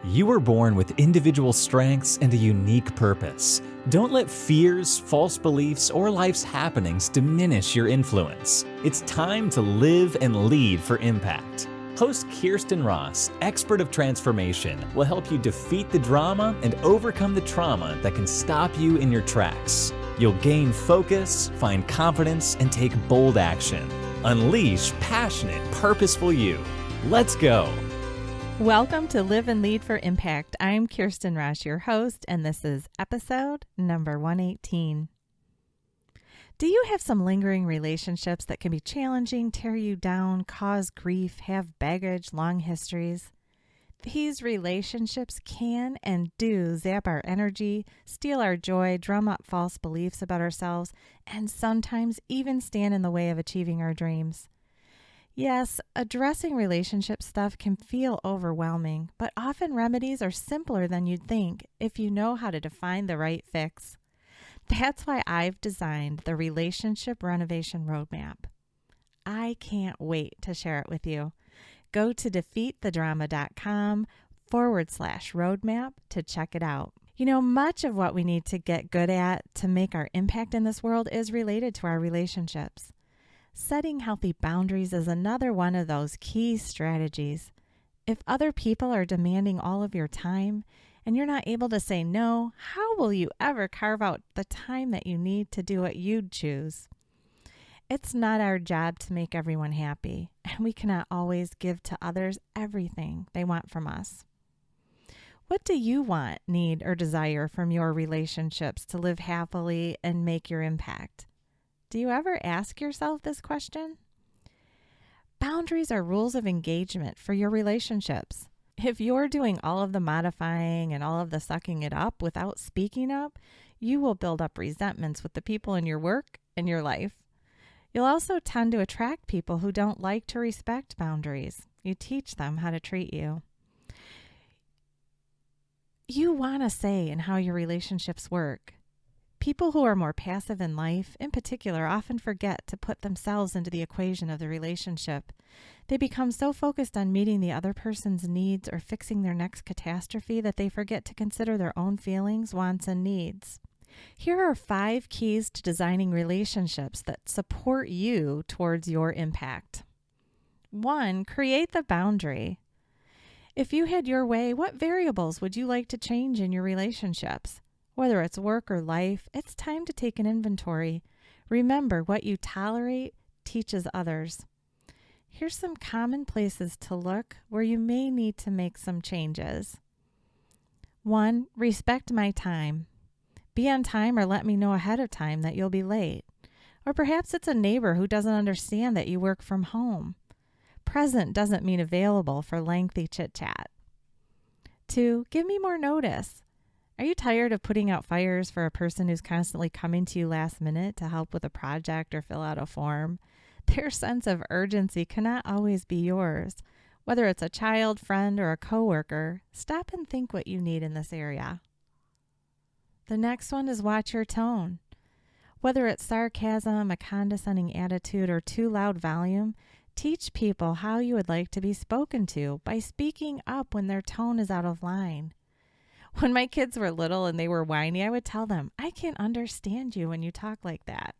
You were born with individual strengths and a unique purpose. Don't let fears, false beliefs, or life's happenings diminish your influence. It's time to live and lead for impact. Host Kirsten Ross, expert of transformation, will help you defeat the drama and overcome the trauma that can stop you in your tracks. You'll gain focus, find confidence, and take bold action. Unleash passionate, purposeful you. Let's go. Welcome to Live and Lead for Impact. I'm Kirsten Ross, your host, and this is episode number 118. Do you have some lingering relationships that can be challenging, tear you down, cause grief, have baggage, long histories? These relationships can and do zap our energy, steal our joy, drum up false beliefs about ourselves, and sometimes even stand in the way of achieving our dreams. Yes, addressing relationship stuff can feel overwhelming, but often remedies are simpler than you'd think if you know how to define the right fix. That's why I've designed the Relationship Renovation Roadmap. I can't wait to share it with you. Go to defeatthedrama.com/roadmap to check it out. You know, much of what we need to get good at to make our impact in this world is related to our relationships. Setting healthy boundaries is another one of those key strategies. If other people are demanding all of your time and you're not able to say no, how will you ever carve out the time that you need to do what you'd choose? It's not our job to make everyone happy, and we cannot always give to others everything they want from us. What do you want, need, or desire from your relationships to live happily and make your impact? Do you ever ask yourself this question? Boundaries are rules of engagement for your relationships. If you're doing all of the modifying and all of the sucking it up without speaking up, you will build up resentments with the people in your work and your life. You'll also tend to attract people who don't like to respect boundaries. You teach them how to treat you. You want a say in how your relationships work. People who are more passive in life, in particular, often forget to put themselves into the equation of the relationship. They become so focused on meeting the other person's needs or fixing their next catastrophe that they forget to consider their own feelings, wants, and needs. Here are 5 keys to designing relationships that support you towards your impact. 1, create the boundary. If you had your way, what variables would you like to change in your relationships? Whether it's work or life, it's time to take an inventory. Remember, what you tolerate teaches others. Here's some common places to look where you may need to make some changes. 1, respect my time. Be on time or let me know ahead of time that you'll be late. Or perhaps it's a neighbor who doesn't understand that you work from home. Present doesn't mean available for lengthy chit-chat. 2, give me more notice. Are you tired of putting out fires for a person who's constantly coming to you last minute to help with a project or fill out a form? Their sense of urgency cannot always be yours. Whether it's a child, friend, or a coworker, stop and think what you need in this area. The next one is watch your tone. Whether it's sarcasm, a condescending attitude, or too loud volume, teach people how you would like to be spoken to by speaking up when their tone is out of line. When my kids were little and they were whiny, I would tell them, I can't understand you when you talk like that.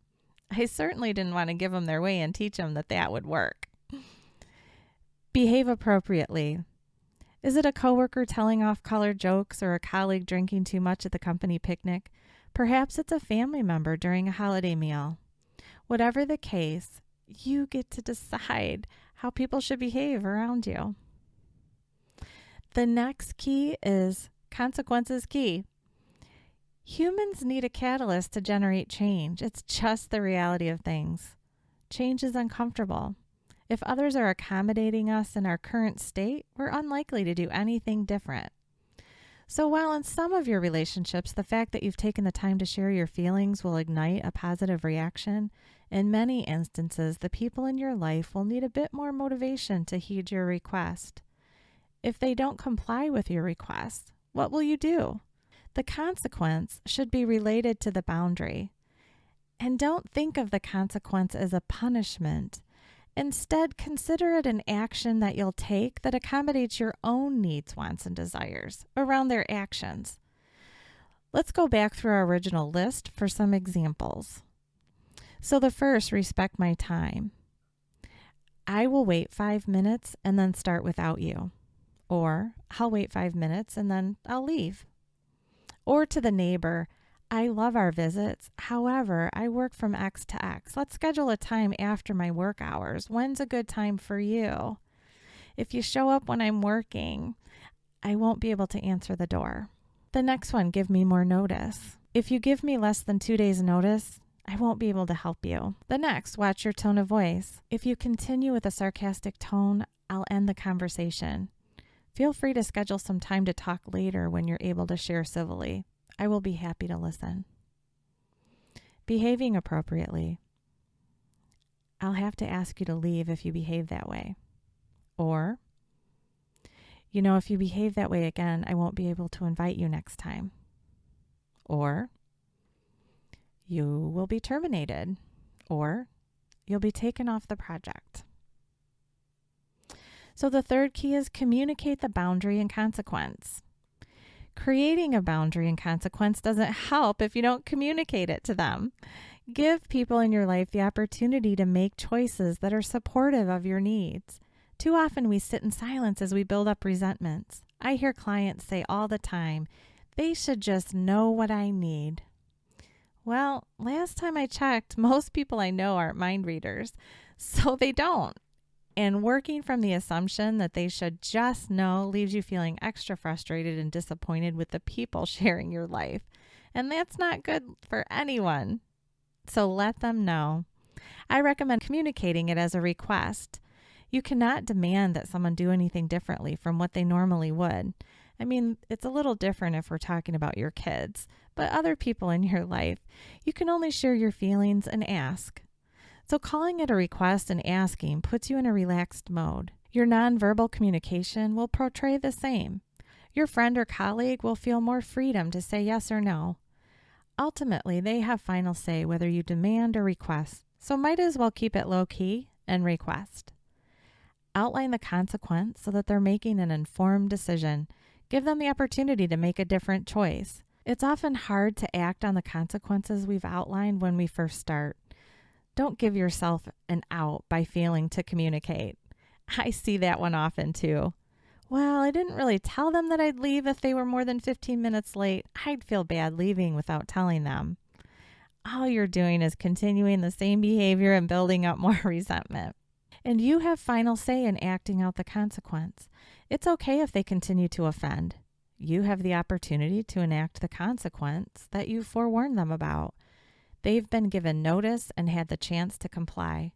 I certainly didn't want to give them their way and teach them that that would work. Behave appropriately. Is it a coworker telling off-color jokes or a colleague drinking too much at the company picnic? Perhaps it's a family member during a holiday meal. Whatever the case, you get to decide how people should behave around you. The next key is consequences key. Humans need a catalyst to generate change. It's just the reality of things. Change is uncomfortable. If others are accommodating us in our current state, we're unlikely to do anything different. So while in some of your relationships, the fact that you've taken the time to share your feelings will ignite a positive reaction, in many instances, the people in your life will need a bit more motivation to heed your request. If they don't comply with your request, what will you do? The consequence should be related to the boundary. And don't think of the consequence as a punishment. Instead, consider it an action that you'll take that accommodates your own needs, wants, and desires around their actions. Let's go back through our original list for some examples. So the first, respect my time. I will wait 5 minutes and then start without you. Or I'll wait 5 minutes and then I'll leave. Or to the neighbor, I love our visits. However, I work from X to X. Let's schedule a time after my work hours. When's a good time for you? If you show up when I'm working, I won't be able to answer the door. The next one, give me more notice. If you give me less than 2 days notice, I won't be able to help you. The next, watch your tone of voice. If you continue with a sarcastic tone, I'll end the conversation. Feel free to schedule some time to talk later when you're able to share civilly. I will be happy to listen. Behaving appropriately. I'll have to ask you to leave if you behave that way. Or, if you behave that way again, I won't be able to invite you next time. Or, you will be terminated. Or, you'll be taken off the project. So the third key is communicate the boundary and consequence. Creating a boundary and consequence doesn't help if you don't communicate it to them. Give people in your life the opportunity to make choices that are supportive of your needs. Too often we sit in silence as we build up resentments. I hear clients say all the time, they should just know what I need. Well, last time I checked, most people I know aren't mind readers, so they don't. And working from the assumption that they should just know leaves you feeling extra frustrated and disappointed with the people sharing your life. And that's not good for anyone. So let them know. I recommend communicating it as a request. You cannot demand that someone do anything differently from what they normally would. I mean, it's a little different if we're talking about your kids, but other people in your life, you can only share your feelings and ask. So calling it a request and asking puts you in a relaxed mode. Your nonverbal communication will portray the same. Your friend or colleague will feel more freedom to say yes or no. Ultimately, they have final say whether you demand or request, so might as well keep it low-key and request. Outline the consequence so that they're making an informed decision. Give them the opportunity to make a different choice. It's often hard to act on the consequences we've outlined when we first start. Don't give yourself an out by failing to communicate. I see that one often too. Well, I didn't really tell them that I'd leave if they were more than 15 minutes late. I'd feel bad leaving without telling them. All you're doing is continuing the same behavior and building up more resentment. And you have final say in acting out the consequence. It's okay if they continue to offend. You have the opportunity to enact the consequence that you forewarned them about. They've been given notice and had the chance to comply.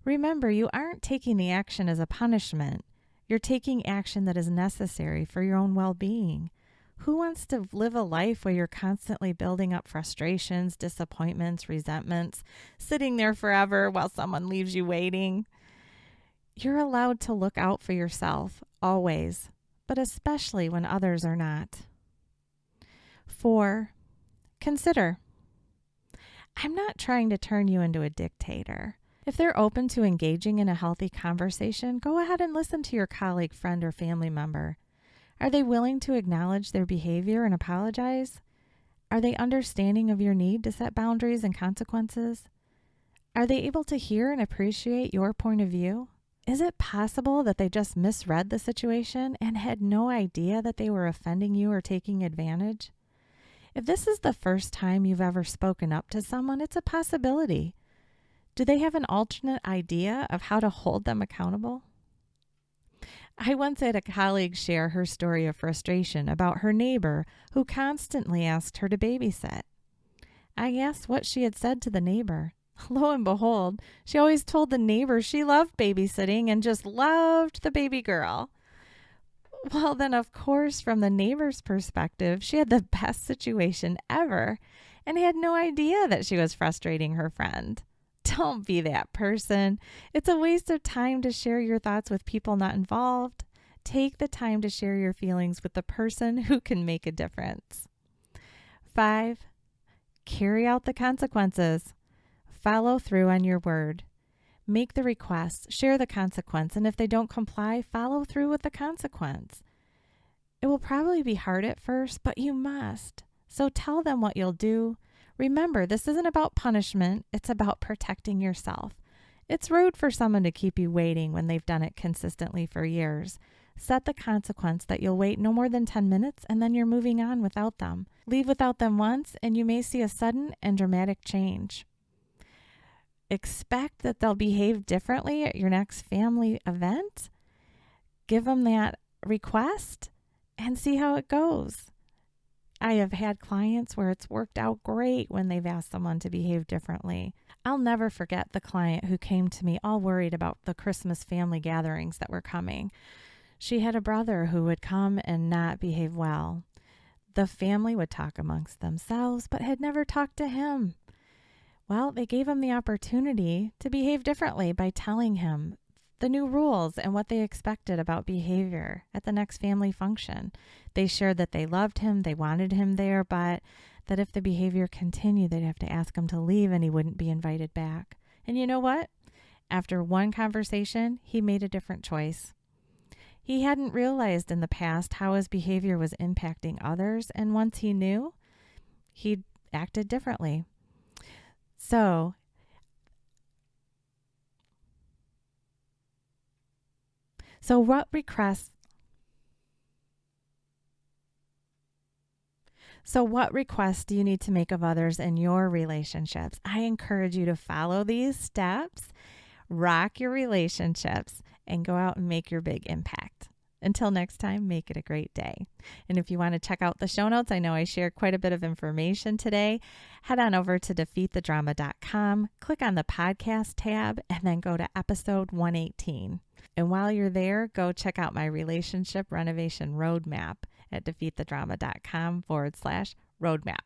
Remember, you aren't taking the action as a punishment. You're taking action that is necessary for your own well-being. Who wants to live a life where you're constantly building up frustrations, disappointments, resentments, sitting there forever while someone leaves you waiting? You're allowed to look out for yourself, always, but especially when others are not. 4, consider. I'm not trying to turn you into a dictator. If they're open to engaging in a healthy conversation, go ahead and listen to your colleague, friend, or family member. Are they willing to acknowledge their behavior and apologize? Are they understanding of your need to set boundaries and consequences? Are they able to hear and appreciate your point of view? Is it possible that they just misread the situation and had no idea that they were offending you or taking advantage? If this is the first time you've ever spoken up to someone, it's a possibility. Do they have an alternate idea of how to hold them accountable? I once had a colleague share her story of frustration about her neighbor who constantly asked her to babysit. I asked what she had said to the neighbor. Lo and behold, she always told the neighbor she loved babysitting and just loved the baby girl. Well, then, of course, from the neighbor's perspective, she had the best situation ever and had no idea that she was frustrating her friend. Don't be that person. It's a waste of time to share your thoughts with people not involved. Take the time to share your feelings with the person who can make a difference. 5, carry out the consequences. Follow through on your word. Make the request, share the consequence, and if they don't comply, follow through with the consequence. It will probably be hard at first, but you must. So tell them what you'll do. Remember, this isn't about punishment. It's about protecting yourself. It's rude for someone to keep you waiting when they've done it consistently for years. Set the consequence that you'll wait no more than 10 minutes and then you're moving on without them. Leave without them once and you may see a sudden and dramatic change. Expect that they'll behave differently at your next family event. Give them that request and see how it goes. I have had clients where it's worked out great when they've asked someone to behave differently. I'll never forget the client who came to me all worried about the Christmas family gatherings that were coming. She had a brother who would come and not behave well. The family would talk amongst themselves, but had never talked to him. Well, they gave him the opportunity to behave differently by telling him the new rules and what they expected about behavior at the next family function. They shared that they loved him, they wanted him there, but that if the behavior continued, they'd have to ask him to leave and he wouldn't be invited back. And you know what? After one conversation, he made a different choice. He hadn't realized in the past how his behavior was impacting others, and once he knew, he acted differently. So what requests do you need to make of others in your relationships? I encourage you to follow these steps, rock your relationships, and go out and make your big impact. Until next time, make it a great day. And if you want to check out the show notes, I know I shared quite a bit of information today. Head on over to defeatthedrama.com, click on the podcast tab, and then go to episode 118. And while you're there, go check out my relationship renovation roadmap at defeatthedrama.com/roadmap.